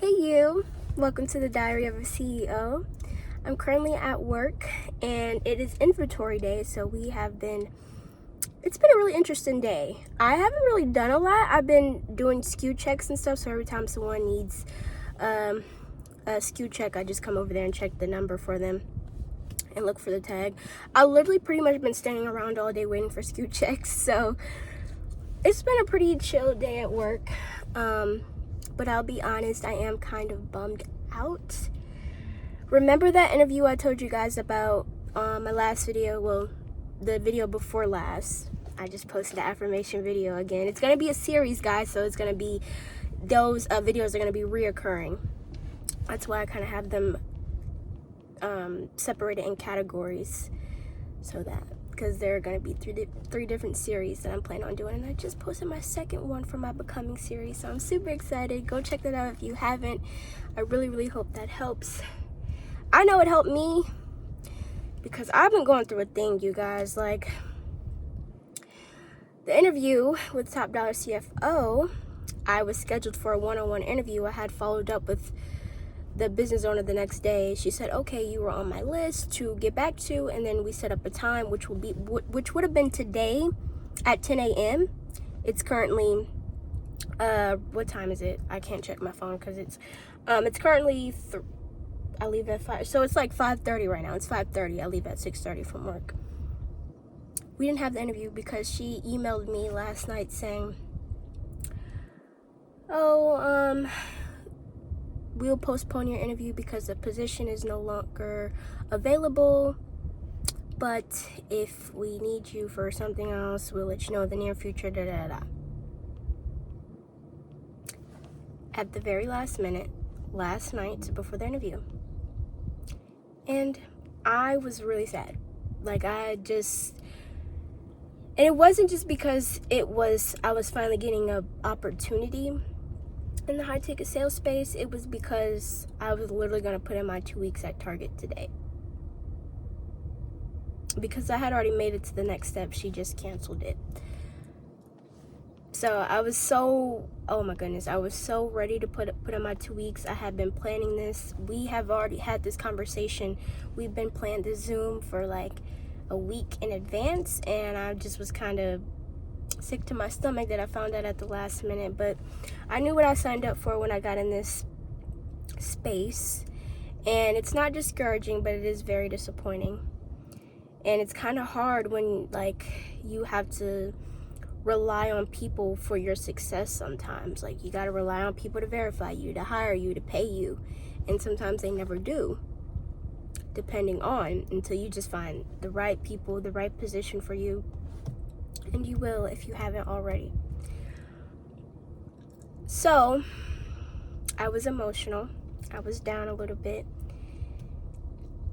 Hey you, welcome to the Diary of a CEO. I'm currently at work and it is inventory day, so it's been a really interesting day. I haven't really done a lot. I've been doing SKU checks and stuff, so every time someone needs a SKU check, I just come over there and check the number for them and look for the tag. I literally pretty much been standing around all day waiting for SKU checks, so it's been a pretty chill day at work. But I'll be honest, I am kind of bummed out. Remember that interview I told you guys about my last video? Well, the video before last. I just posted an affirmation video again. It's going to be a series, guys, so it's going to be, those videos are going to be reoccurring. That's why I kind of have them separated in categories, so that, because there are going to be three different series that I'm planning on doing, and I just posted my second one for my Becoming series, so I'm super excited. Go check that out if you haven't. I really hope that helps. I know it helped me because I've been going through a thing, you guys. Like, the interview with Top Dollar CFO, I was scheduled for a one-on-one interview. I had followed up with the business owner the next day. She said, okay, you were on my list to get back to, and then we set up a time which would have been today at 10 a.m. It's currently what time is it? I can't check my phone because it's currently I leave at 5, so it's like 5:30 right now. It's 5:30. I leave at 6:30 from work. We didn't have the interview because she emailed me last night saying, we'll postpone your interview because the position is no longer available, but if we need you for something else, we'll let you know in the near future, At the very last minute, last night before the interview. And I was really sad. Like, and it wasn't just because I was finally getting an opportunity in the high ticket sales space. It was because I was literally going to put in my 2 weeks at Target today, because I had already made it to the next step. She just canceled it. So I was so, oh my goodness, I was so ready to put in my 2 weeks. I had been planning this. We have already had this conversation. We've been planning this Zoom for like a week in advance, and I just was kind of sick to my stomach that I found out at the last minute. But I knew what I signed up for when I got in this space, and it's not discouraging, but it is very disappointing. And it's kind of hard when, like, you have to rely on people for your success sometimes. Like, you got to rely on people to verify you, to hire you, to pay you, and sometimes they never do, depending on, until you just find the right people, the right position for you. And you will if you haven't already. So I was emotional. I was down a little bit.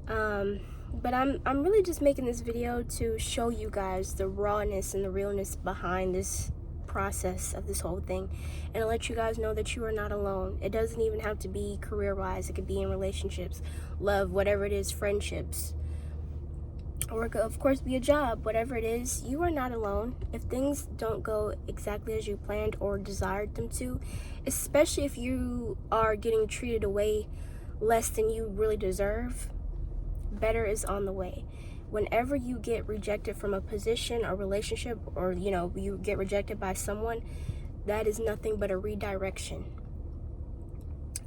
But I'm really just making this video to show you guys the rawness and the realness behind this process of this whole thing, and to let you guys know that you are not alone. It doesn't even have to be career-wise. It could be in relationships, love, whatever it is, friendships, or it could, of course, be a job. Whatever it is, you are not alone. If things don't go exactly as you planned or desired them to, especially if you are getting treated away less than you really deserve, better is on the way. Whenever you get rejected from a position or relationship, or you get rejected by someone, that is nothing but a redirection.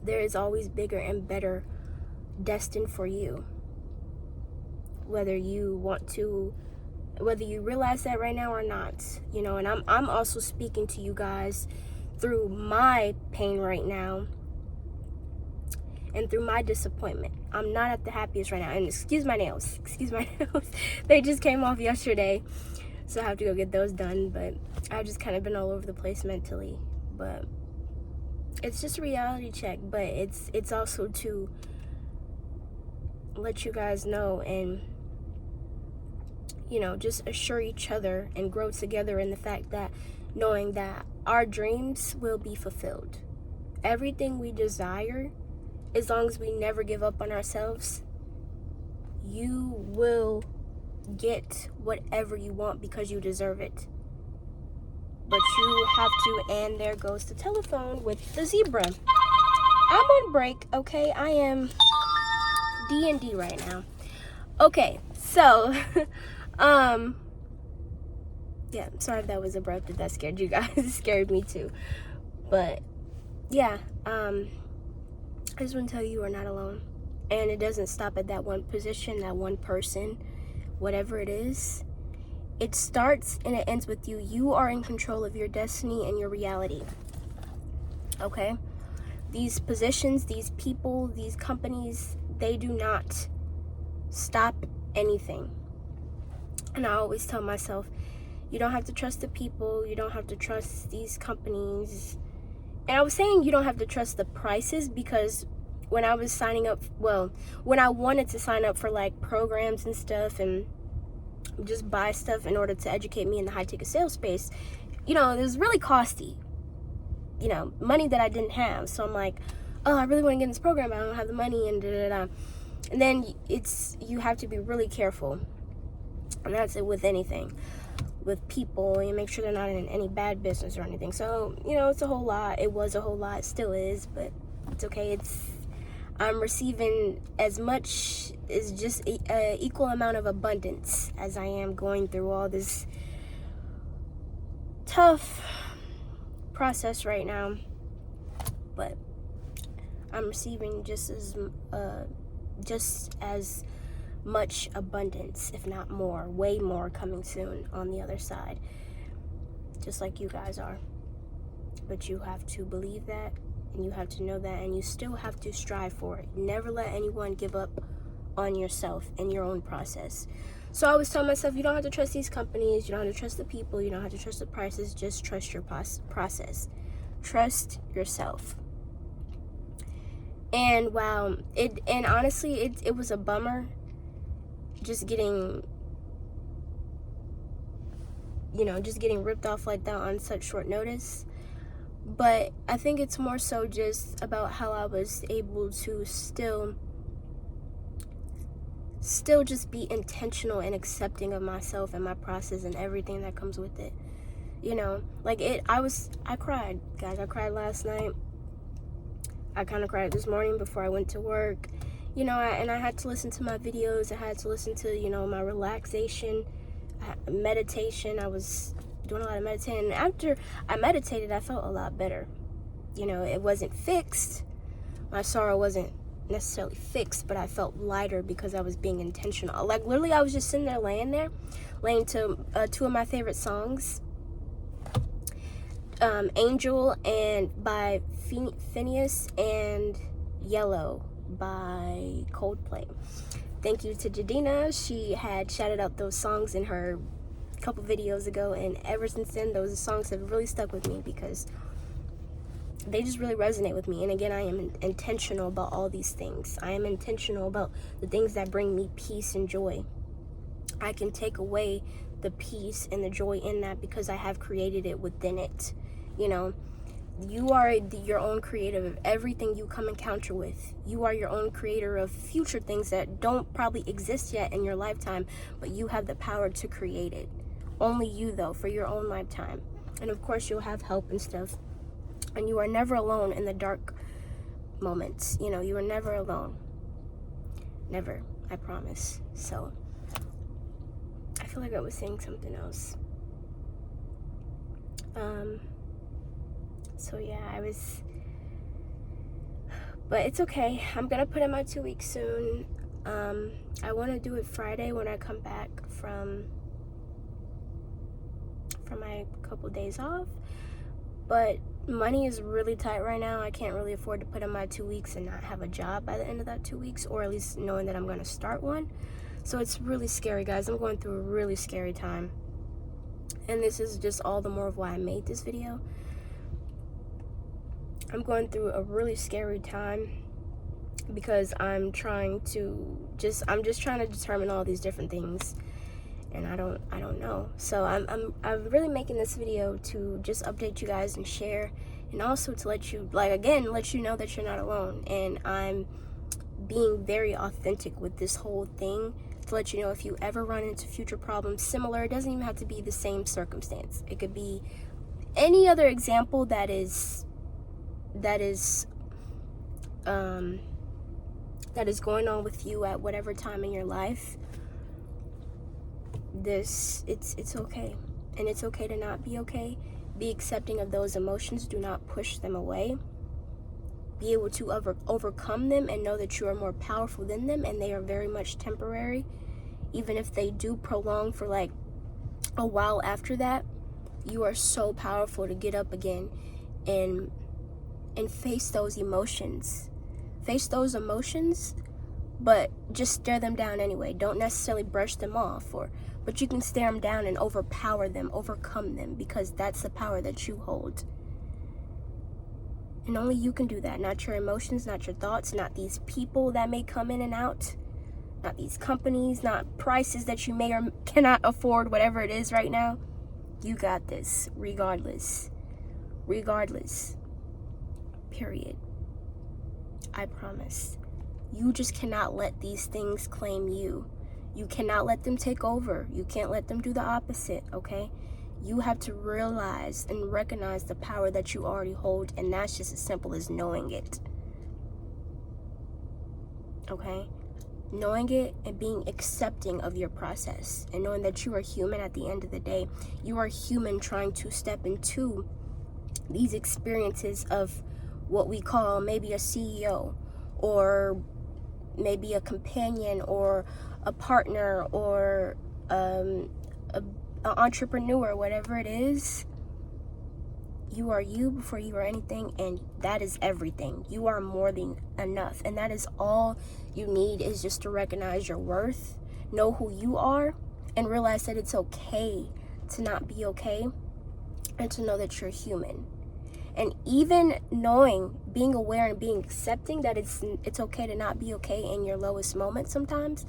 There is always bigger and better destined for you. Whether you realize that right now or not, and I'm also speaking to you guys through my pain right now and through my disappointment. I'm not at the happiest right now, and excuse my nails, they just came off yesterday, so I have to go get those done. But I've just kind of been all over the place mentally, but it's just a reality check. But it's also to let you guys know, and just assure each other and grow together in the fact that, knowing that our dreams will be fulfilled. Everything we desire, as long as we never give up on ourselves, you will get whatever you want because you deserve it. But you have to, and there goes the telephone with the zebra. I'm on break, okay? I am D&D right now. Okay, so, yeah, sorry if that was abrupt, if that scared you guys. It scared me too. But, yeah, I just want to tell you are not alone. And it doesn't stop at that one position, that one person, whatever it is. It starts and it ends with you. You are in control of your destiny and your reality. Okay? These positions, these people, these companies, they do not stop anything. And I always tell myself, you don't have to trust the people, you don't have to trust these companies. And I was saying you don't have to trust the prices because when I was signing up, when I wanted to sign up for like programs and stuff and just buy stuff in order to educate me in the high ticket sales space, it was really costly. Money that I didn't have. So I'm like, oh, I really want to get in this program, but I don't have the money, and da-da-da. And then you have to be really careful. And that's it with anything. With people, you make sure they're not in any bad business or anything. So, it's a whole lot. It was a whole lot, still is, but it's okay. I'm receiving as much as just equal amount of abundance as I am going through all this tough process right now, but I'm receiving just as much abundance, if not more, way more, coming soon on the other side, just like you guys are. But you have to believe that, and you have to know that, and you still have to strive for it. Never let anyone give up on yourself and your own process. So I always tell myself, you don't have to trust these companies, you don't have to trust the people, you don't have to trust the prices, just trust your process. Trust yourself. And honestly, it was a bummer just getting ripped off like that on such short notice. But I think it's more so just about how I was able to still just be intentional and accepting of myself and my process and everything that comes with it. I cried, guys. I cried last night. I kind of cried this morning before I went to work. And I had to listen to my videos. I had to listen to, my relaxation, meditation. I was doing a lot of meditating. And after I meditated, I felt a lot better. It wasn't fixed. My sorrow wasn't necessarily fixed, but I felt lighter because I was being intentional. Like, literally, I was just sitting there laying to two of my favorite songs, Angel and by Phineas, and Yellow by Coldplay. Thank you to Jadina. She had shouted out those songs in her couple videos ago, and ever since then, those songs have really stuck with me because they just really resonate with me. And again, I am intentional about all these things. I am intentional about the things that bring me peace and joy. I can take away the peace and the joy in that because I have created it within it. You are your own creator of everything you come encounter with. You are your own creator of future things that don't probably exist yet in your lifetime, but you have the power to create it. Only you, though, for your own lifetime. And of course, you'll have help and stuff. And you are never alone in the dark moments. You are never alone. Never, I promise. So, I feel like I was saying something else. So yeah, but it's okay. I'm gonna put in my 2 weeks soon. I want to do it Friday when I come back from my couple days off, but money is really tight right now. I can't really afford to put in my 2 weeks and not have a job by the end of that 2 weeks, or at least knowing that I'm going to start one. So it's really scary, guys. I'm going through a really scary time, and this is just all the more of why I made this video. I'm going through a really scary time because I'm just trying to determine all these different things, and I don't know. So I'm really making this video to just update you guys and share, and also to let you know that you're not alone. And I'm being very authentic with this whole thing to let you know if you ever run into future problems similar, it doesn't even have to be the same circumstance. It could be any other example that is that is going on with you at whatever time in your life, it's okay. And it's okay to not be okay. Be accepting of those emotions. Do not push them away. Be able to overcome them and know that you are more powerful than them, and they are very much temporary. Even if they do prolong for like a while after that, you are so powerful to get up again and face those emotions. Face those emotions, but just stare them down anyway. Don't necessarily brush them off, but you can stare them down and overpower them, overcome them, because that's the power that you hold. And only you can do that. Not your emotions, not your thoughts, not these people that may come in and out, not these companies, not prices that you may or cannot afford, whatever it is right now. You got this, regardless. Regardless. Period. I promise. You just cannot let these things claim you. You cannot let them take over. You can't let them do the opposite, okay? You have to realize and recognize the power that you already hold, and that's just as simple as knowing it. Okay? Knowing it and being accepting of your process, and knowing that you are human at the end of the day. You are human trying to step into these experiences of what we call maybe a CEO, or maybe a companion, or a partner, or an entrepreneur, whatever it is. You are you before you are anything, and that is everything. You are more than enough, and that is all you need, is just to recognize your worth, know who you are, and realize that it's okay to not be okay, and to know that you're human. And even knowing, being aware and being accepting that it's okay to not be okay in your lowest moments sometimes,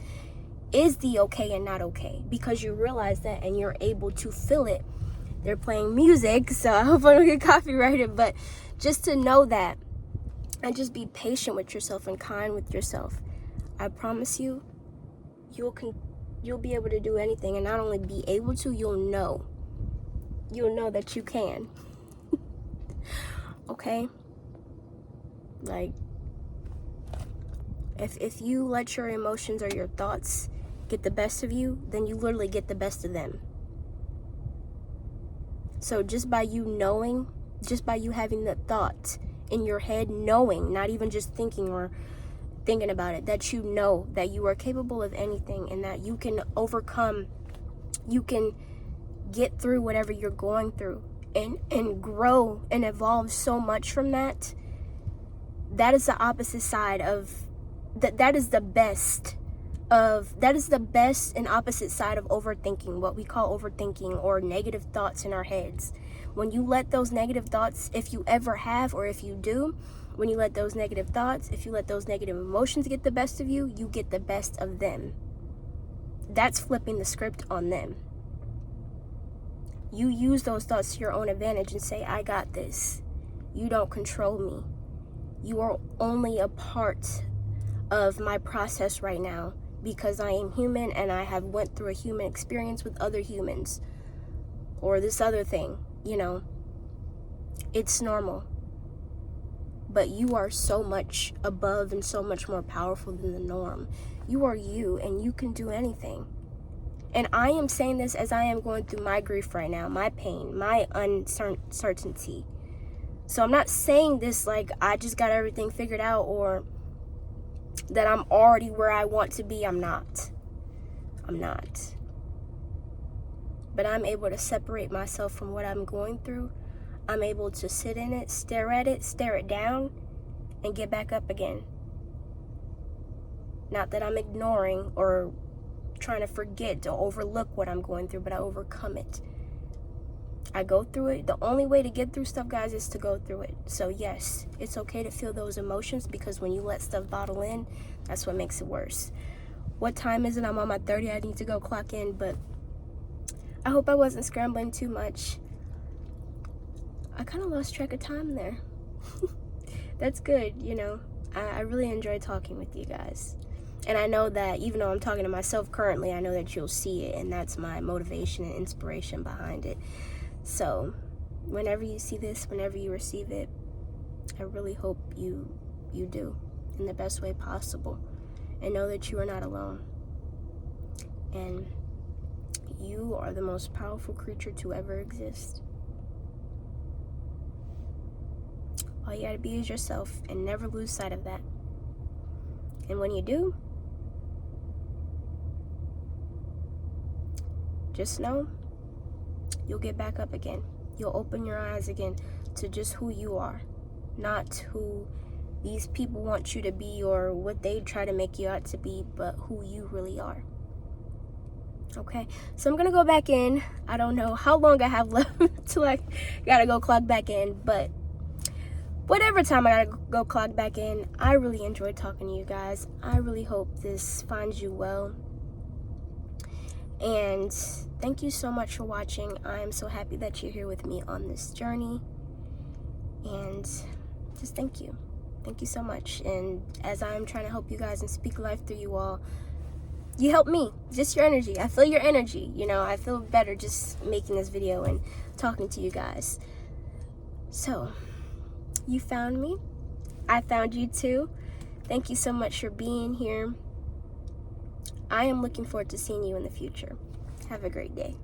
is the okay and not okay, because you realize that and you're able to feel it. They're playing music, so I hope I don't get copyrighted, but just to know that, and just be patient with yourself and kind with yourself. I promise you, you'll be able to do anything, and not only be able to, you'll know that you can. Okay? Like, if you let your emotions or your thoughts get the best of you, then you literally get the best of them. So just by you knowing, just by you having the thought in your head, knowing, not even just thinking or thinking about it, that you know that you are capable of anything, and that you can overcome, you can get through whatever you're going through, and grow and evolve so much from that. That is the opposite side of that is the best and opposite side of overthinking, what we call overthinking, or negative thoughts in our heads. When you let those negative thoughts, if you ever have, or if you do, when you let those negative thoughts, if you let those negative emotions get the best of you, you get the best of them. That's flipping the script on them. You use those thoughts to your own advantage and say, I got this. You don't control me. You are only a part of my process right now, because I am human and I have went through a human experience with other humans, or this other thing, it's normal. But you are so much above and so much more powerful than the norm. You are you, and you can do anything. And I am saying this as I am going through my grief right now, my pain, my uncertainty. So I'm not saying this like I just got everything figured out, or that I'm already where I want to be. I'm not. But I'm able to separate myself from what I'm going through. I'm able to sit in it, stare at it, stare it down, and get back up again. Not that I'm ignoring or trying to forget or overlook what I'm going through, but I overcome it. I go through it. The only way to get through stuff, guys, is to go through it. So yes, it's okay to feel those emotions, because when you let stuff bottle in, that's what makes it worse. What time is it? I'm on my 30. I need to go clock in, but I hope I wasn't scrambling too much. I kind of lost track of time there. That's good, I really enjoy talking with you guys. And I know that even though I'm talking to myself currently, I know that you'll see it, and that's my motivation and inspiration behind it. So whenever you see this, whenever you receive it, I really hope you do. in the best way possible. And know that you are not alone. And you are the most powerful creature to ever exist. All you gotta be is yourself and never lose sight of that. And when you do, just know you'll get back up again. You'll open your eyes again to just who you are, not who these people want you to be or what they try to make you out to be, but who you really are. Okay, so I'm gonna go back in. I don't know how long I have left till I gotta go clock back in, but whatever time I gotta go clock back in, I really enjoyed talking to you guys. I really hope this finds you well. And thank you so much for watching. I am so happy that you're here with me on this journey. And just thank you. Thank you so much. And as I'm trying to help you guys and speak life through you all, you help me. Just your energy. I feel your energy. You know, I feel better just making this video and talking to you guys. So, you found me. I found you too. Thank you so much for being here. I am looking forward to seeing you in the future. Have a great day.